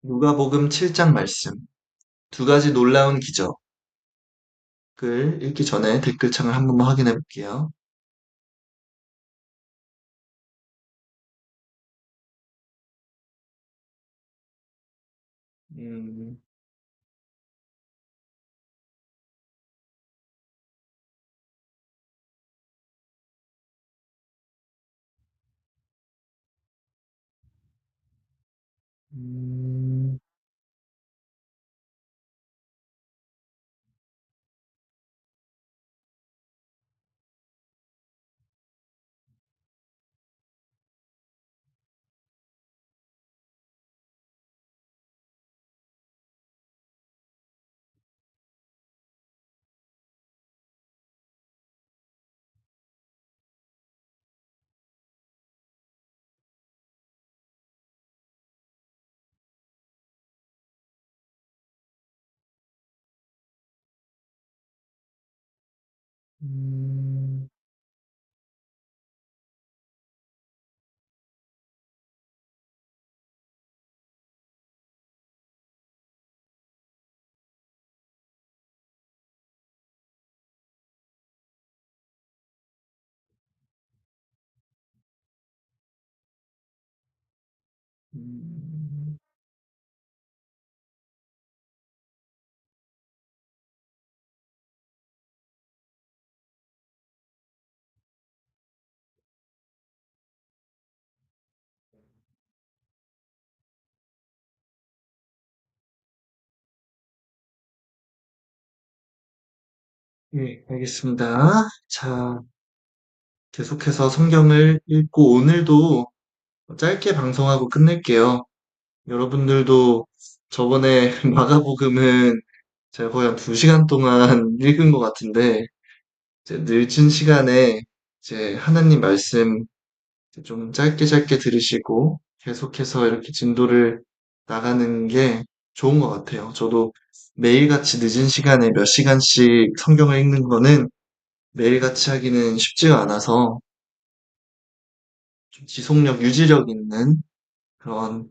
누가복음 7장 말씀. 두 가지 놀라운 기적을 읽기 전에 댓글창을 한 번만 확인해 볼게요. 음, 음, 음, 음, 예, 알겠습니다. 자, 계속해서 성경을 읽고 오늘도 짧게 방송하고 끝낼게요. 여러분들도 저번에 마가복음은 제가 거의 한 2시간 동안 읽은 것 같은데, 이제 늦은 시간에 이제 하나님 말씀 좀 짧게 짧게 들으시고 계속해서 이렇게 진도를 나가는 게 좋은 것 같아요. 저도 매일같이 늦은 시간에 몇 시간씩 성경을 읽는 거는 매일같이 하기는 쉽지가 않아서 좀 지속력, 유지력 있는 그런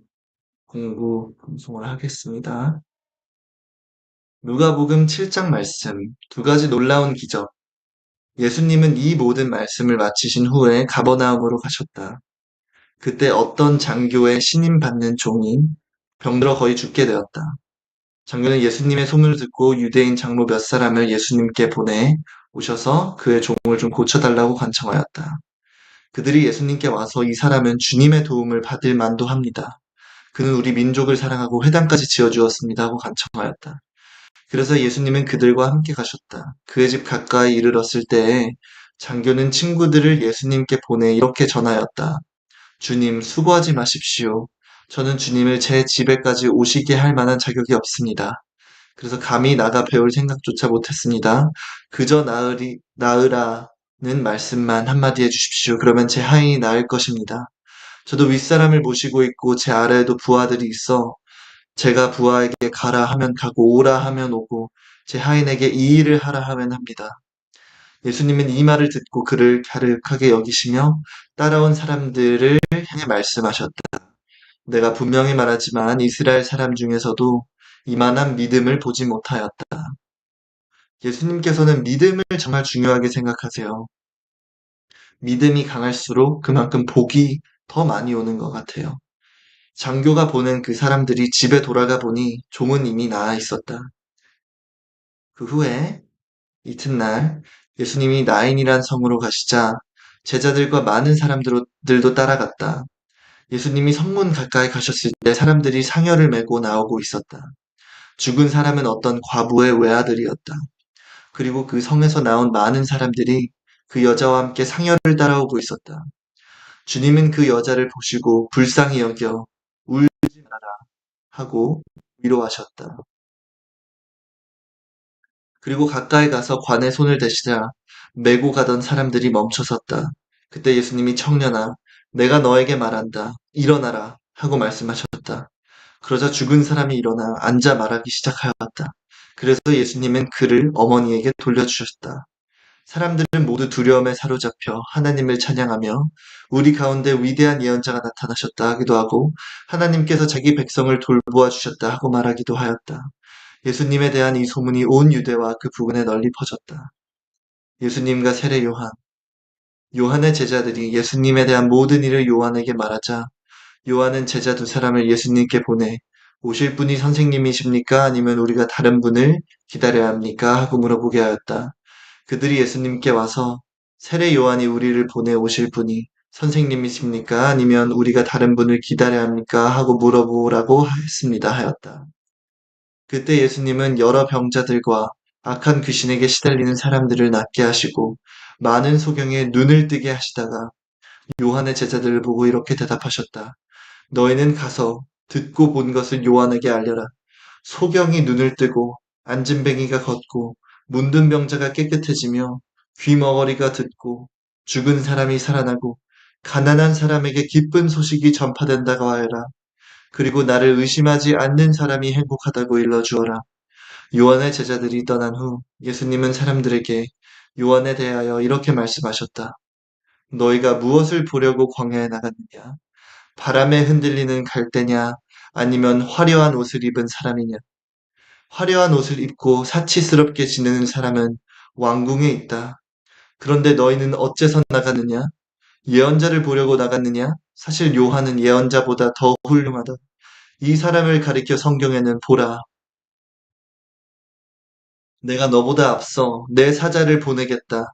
공부 방송을 하겠습니다. 누가복음 7장 말씀, 두 가지 놀라운 기적. 예수님은 이 모든 말씀을 마치신 후에 가버나움으로 가셨다. 그때 어떤 장교의 신임 받는 종이 병들어 거의 죽게 되었다. 장교는 예수님의 소문을 듣고 유대인 장로 몇 사람을 예수님께 보내 오셔서 그의 종을 좀 고쳐달라고 간청하였다. 그들이 예수님께 와서 이 사람은 주님의 도움을 받을 만도 합니다. 그는 우리 민족을 사랑하고 회당까지 지어주었습니다 하고 간청하였다. 그래서 예수님은 그들과 함께 가셨다. 그의 집 가까이 이르렀을 때에 장교는 친구들을 예수님께 보내 이렇게 전하였다. 주님, 수고하지 마십시오. 저는 주님을 제 집에까지 오시게 할 만한 자격이 없습니다. 그래서 감히 나가 배울 생각조차 못했습니다. 그저 나으라는 말씀만 한마디 해주십시오. 그러면 제 하인이 나을 것입니다. 저도 윗사람을 모시고 있고 제 아래에도 부하들이 있어 제가 부하에게 가라 하면 가고 오라 하면 오고 제 하인에게 이 일을 하라 하면 합니다. 예수님은 이 말을 듣고 그를 갸륵하게 여기시며 따라온 사람들을 향해 말씀하셨다. 내가 분명히 말하지만 이스라엘 사람 중에서도 이만한 믿음을 보지 못하였다. 예수님께서는 믿음을 정말 중요하게 생각하세요. 믿음이 강할수록 그만큼 복이 더 많이 오는 것 같아요. 장교가 보낸 그 사람들이 집에 돌아가 보니 종은 이미 나아 있었다. 그 후에 이튿날 예수님이 나인이란 성으로 가시자 제자들과 많은 사람들도 따라갔다. 예수님이 성문 가까이 가셨을 때 사람들이 상여를 메고 나오고 있었다. 죽은 사람은 어떤 과부의 외아들이었다. 그리고 그 성에서 나온 많은 사람들이 그 여자와 함께 상여를 따라오고 있었다. 주님은 그 여자를 보시고 불쌍히 여겨 울지 마라 하고 위로하셨다. 그리고 가까이 가서 관에 손을 대시자 메고 가던 사람들이 멈춰섰다. 그때 예수님이 청년아, 내가 너에게 말한다. 일어나라 하고 말씀하셨다. 그러자 죽은 사람이 일어나 앉아 말하기 시작하였다. 그래서 예수님은 그를 어머니에게 돌려주셨다. 사람들은 모두 두려움에 사로잡혀 하나님을 찬양하며 우리 가운데 위대한 예언자가 나타나셨다 하기도 하고 하나님께서 자기 백성을 돌보아 주셨다 하고 말하기도 하였다. 예수님에 대한 이 소문이 온 유대와 그 부근에 널리 퍼졌다. 예수님과 세례 요한, 요한의 제자들이 예수님에 대한 모든 일을 요한에게 말하자 요한은 제자 두 사람을 예수님께 보내 오실 분이 선생님이십니까? 아니면 우리가 다른 분을 기다려야 합니까? 하고 물어보게 하였다. 그들이 예수님께 와서 세례 요한이 우리를 보내 오실 분이 선생님이십니까? 아니면 우리가 다른 분을 기다려야 합니까? 하고 물어보라고 했습니다. 하였다. 그때 예수님은 여러 병자들과 악한 귀신에게 시달리는 사람들을 낫게 하시고 많은 소경의 눈을 뜨게 하시다가 요한의 제자들을 보고 이렇게 대답하셨다. 너희는 가서 듣고 본 것을 요한에게 알려라. 소경이 눈을 뜨고 안진뱅이가 걷고 문둥 병자가 깨끗해지며 귀머거리가 듣고 죽은 사람이 살아나고 가난한 사람에게 기쁜 소식이 전파된다고 하여라. 그리고 나를 의심하지 않는 사람이 행복하다고 일러주어라. 요한의 제자들이 떠난 후 예수님은 사람들에게 요한에 대하여 이렇게 말씀하셨다. 너희가 무엇을 보려고 광야에 나갔느냐? 바람에 흔들리는 갈대냐? 아니면 화려한 옷을 입은 사람이냐? 화려한 옷을 입고 사치스럽게 지내는 사람은 왕궁에 있다. 그런데 너희는 어째서 나갔느냐? 예언자를 보려고 나갔느냐? 사실 요한은 예언자보다 더 훌륭하다. 이 사람을 가리켜 성경에는 보라. 내가 너보다 앞서 내 사자를 보내겠다.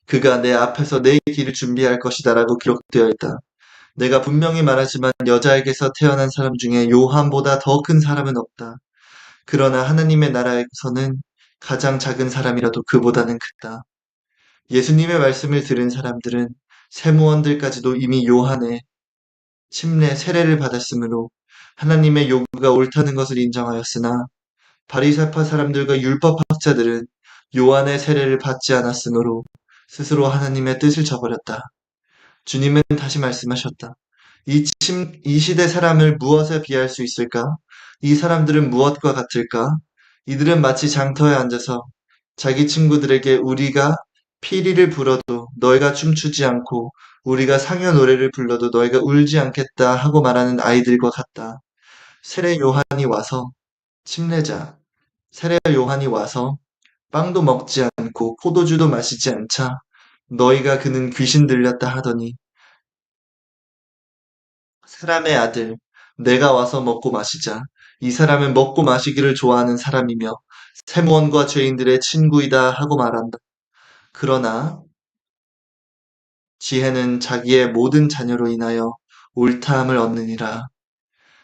그가 내 앞에서 내 길을 준비할 것이다라고 기록되어 있다. 내가 분명히 말하지만 여자에게서 태어난 사람 중에 요한보다 더 큰 사람은 없다. 그러나 하나님의 나라에서는 가장 작은 사람이라도 그보다는 크다. 예수님의 말씀을 들은 사람들은 세무원들까지도 이미 요한의 침례 세례를 받았으므로 하나님의 요구가 옳다는 것을 인정하였으나 바리새파 사람들과 율법학자들은 요한의 세례를 받지 않았으므로 스스로 하나님의 뜻을 저버렸다. 주님은 다시 말씀하셨다. 이 시대 사람을 무엇에 비할 수 있을까? 이 사람들은 무엇과 같을까? 이들은 마치 장터에 앉아서 자기 친구들에게 우리가 피리를 불어도 너희가 춤추지 않고 우리가 상여 노래를 불러도 너희가 울지 않겠다 하고 말하는 아이들과 같다. 세례 요한이 와서 침례자, 세례 요한이 와서 빵도 먹지 않고 포도주도 마시지 않자 너희가 그는 귀신 들렸다 하더니 사람의 아들, 내가 와서 먹고 마시자. 이 사람은 먹고 마시기를 좋아하는 사람이며 세무원과 죄인들의 친구이다 하고 말한다. 그러나 지혜는 자기의 모든 자녀로 인하여 옳다함을 얻느니라.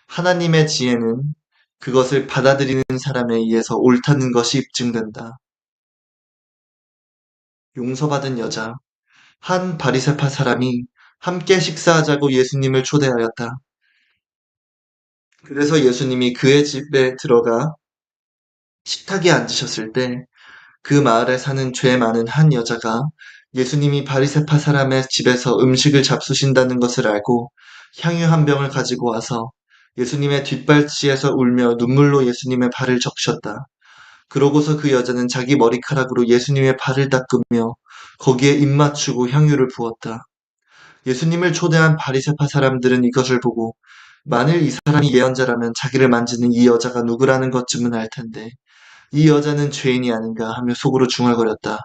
하나님의 지혜는 그것을 받아들이는 사람에 의해서 옳다는 것이 입증된다. 용서받은 여자, 한 바리새파 사람이 함께 식사하자고 예수님을 초대하였다. 그래서 예수님이 그의 집에 들어가 식탁에 앉으셨을 때 그 마을에 사는 죄 많은 한 여자가 예수님이 바리새파 사람의 집에서 음식을 잡수신다는 것을 알고 향유 한 병을 가지고 와서 예수님의 뒷발치에서 울며 눈물로 예수님의 발을 적셨다. 그러고서 그 여자는 자기 머리카락으로 예수님의 발을 닦으며 거기에 입 맞추고 향유를 부었다. 예수님을 초대한 바리새파 사람들은 이것을 보고 만일 이 사람이 예언자라면 자기를 만지는 이 여자가 누구라는 것쯤은 알 텐데 이 여자는 죄인이 아닌가 하며 속으로 중얼거렸다.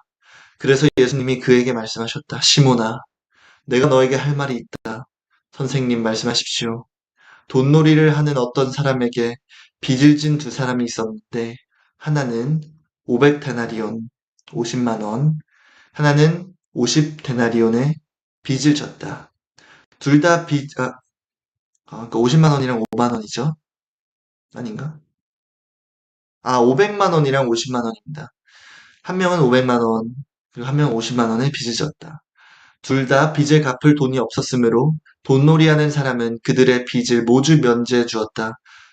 그래서 예수님이 그에게 말씀하셨다. 시몬아, 내가 너에게 할 말이 있다. 선생님 말씀하십시오. 돈놀이를 하는 어떤 사람에게 빚을 진 두 사람이 있었는데 하나는 500데나리온, 50만 원, 하나는 50데나리온의 빚을 졌다. 둘 다 그러니까 50만 원이랑 5만 원이죠? 아닌가? 500만 원이랑 50만 원입니다. 한 명은 500만 원, 그리고 한 명은 50만 원의 빚을 졌다. 둘 다 빚을 갚을 돈이 없었으므로 돈놀이하는 사람은 그들의 빚을 모두 면제해 주었다.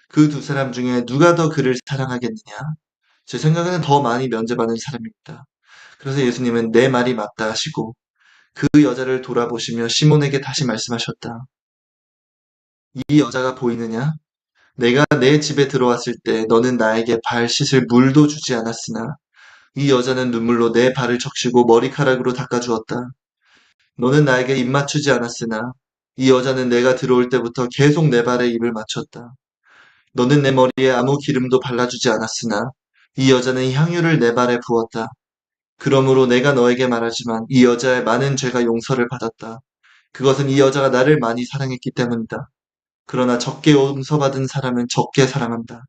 그 두 사람 중에 누가 더 그를 사랑하겠느냐? 제 생각에는 더 많이 면제받은 사람입니다. 그래서 예수님은 내 말이 맞다 하시고 그 여자를 돌아보시며 시몬에게 다시 말씀하셨다. 이 여자가 보이느냐? 내가 내 집에 들어왔을 때 너는 나에게 발 씻을 물도 주지 않았으나 이 여자는 눈물로 내 발을 적시고 머리카락으로 닦아주었다. 너는 나에게 입 맞추지 않았으나 이 여자는 내가 들어올 때부터 계속 내 발에 입을 맞췄다. 너는 내 머리에 아무 기름도 발라주지 않았으나 이 여자는 향유를 내 발에 부었다. 그러므로 내가 너에게 말하지만 이 여자의 많은 죄가 용서를 받았다. 그것은 이 여자가 나를 많이 사랑했기 때문이다. 그러나 적게 용서받은 사람은 적게 사랑한다.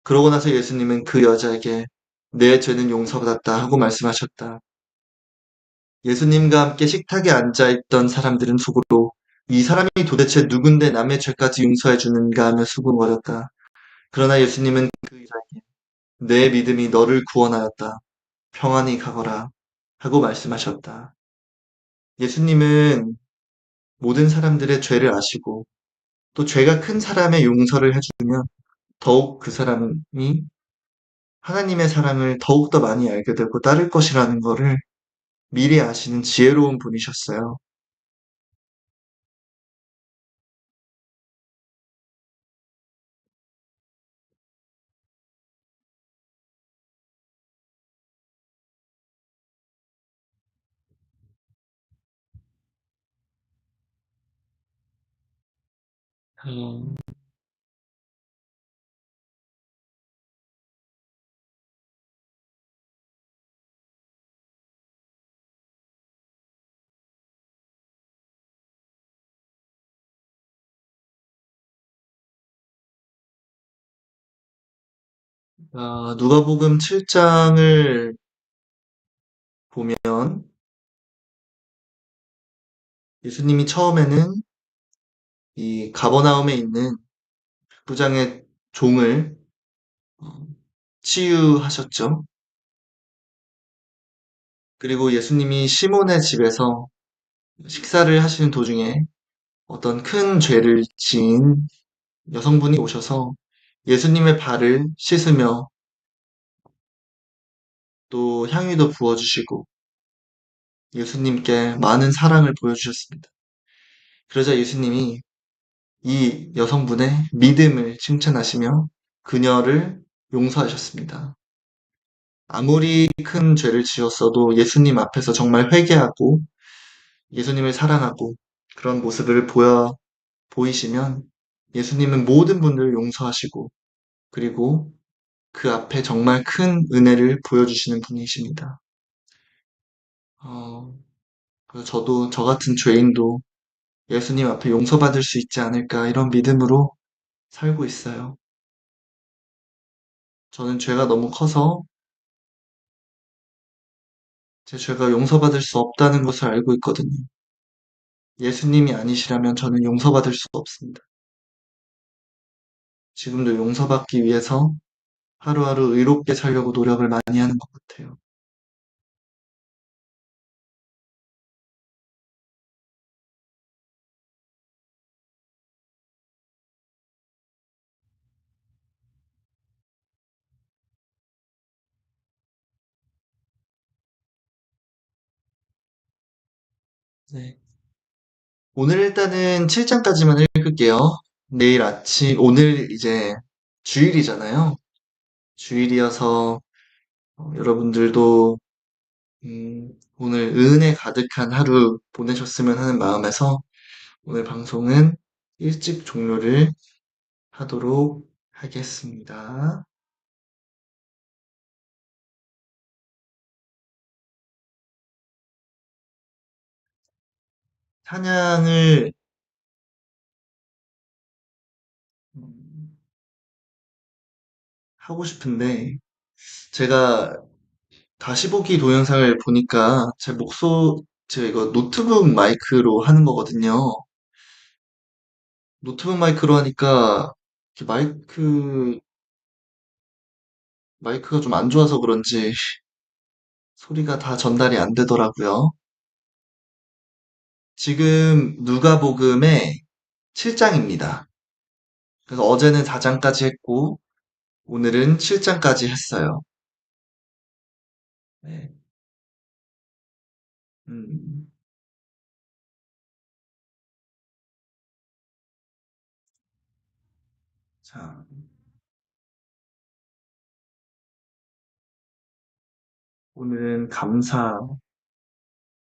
그러고 나서 예수님은 그 여자에게 내 죄는 용서받았다 하고 말씀하셨다. 예수님과 함께 식탁에 앉아 있던 사람들은 속으로 이 사람이 도대체 누군데 남의 죄까지 용서해 주는가 하며 수군거렸다. 그러나 예수님은 그 여자에게 내 믿음이 너를 구원하였다. 평안히 가거라 하고 말씀하셨다. 예수님은 모든 사람들의 죄를 아시고 또 죄가 큰 사람의 용서를 해주면 더욱 그 사람이 하나님의 사랑을 더욱더 많이 알게 되고 따를 것이라는 것을 미리 아시는 지혜로운 분이셨어요. 음, 누가복음 7장을 보면 예수님이 처음에는 이 가버나움에 있는 부장의 종을 어, 치유하셨죠. 그리고 예수님이 시몬의 집에서 식사를 하시는 도중에 어떤 큰 죄를 지은 여성분이 오셔서 예수님의 발을 씻으며 또 향유도 부어주시고 예수님께 많은 사랑을 보여주셨습니다. 그러자 예수님이 이 여성분의 믿음을 칭찬하시며 그녀를 용서하셨습니다. 아무리 큰 죄를 지었어도 예수님 앞에서 정말 회개하고 예수님을 사랑하고 그런 모습을 보이시면 예수님은 모든 분들을 용서하시고 그리고 그 앞에 정말 큰 은혜를 보여주시는 분이십니다. 어, 그래서 저도 저 같은 죄인도 예수님 앞에 용서받을 수 있지 않을까 이런 믿음으로 살고 있어요. 저는 죄가 너무 커서 제 죄가 용서받을 수 없다는 것을 알고 있거든요. 예수님이 아니시라면 저는 용서받을 수 없습니다. 지금도 용서받기 위해서 하루하루 의롭게 살려고 노력을 많이 하는 것 같아요. 네. 오늘 일단은 7장까지만 읽을게요. 오늘 이제 주일이잖아요. 주일이어서 여러분들도 오늘 은혜 가득한 하루 보내셨으면 하는 마음에서 오늘 방송은 일찍 종료를 하도록 하겠습니다. 찬양을 음, 하고 싶은데 제가 다시 보기 동영상을 보니까 제가 이거 노트북 마이크로 하는 거거든요. 노트북 마이크로 하니까 이렇게 마이크가 좀 안 좋아서 그런지 소리가 다 전달이 안 되더라고요. 지금 누가복음의 7장입니다. 그래서 어제는 4장까지 했고 오늘은 7장까지 했어요. 네. 음, 자, 오늘은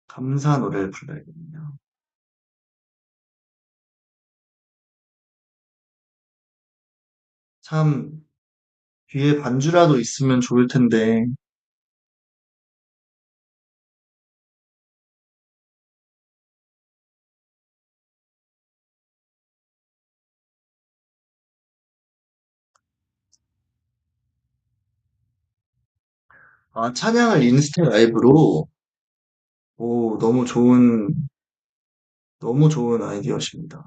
감사 노래를 불러야겠네요. 참, 뒤에 반주라도 있으면 좋을 텐데, 아, 찬양을 인스타 라이브로, 오, 너무 좋은 아이디어십니다.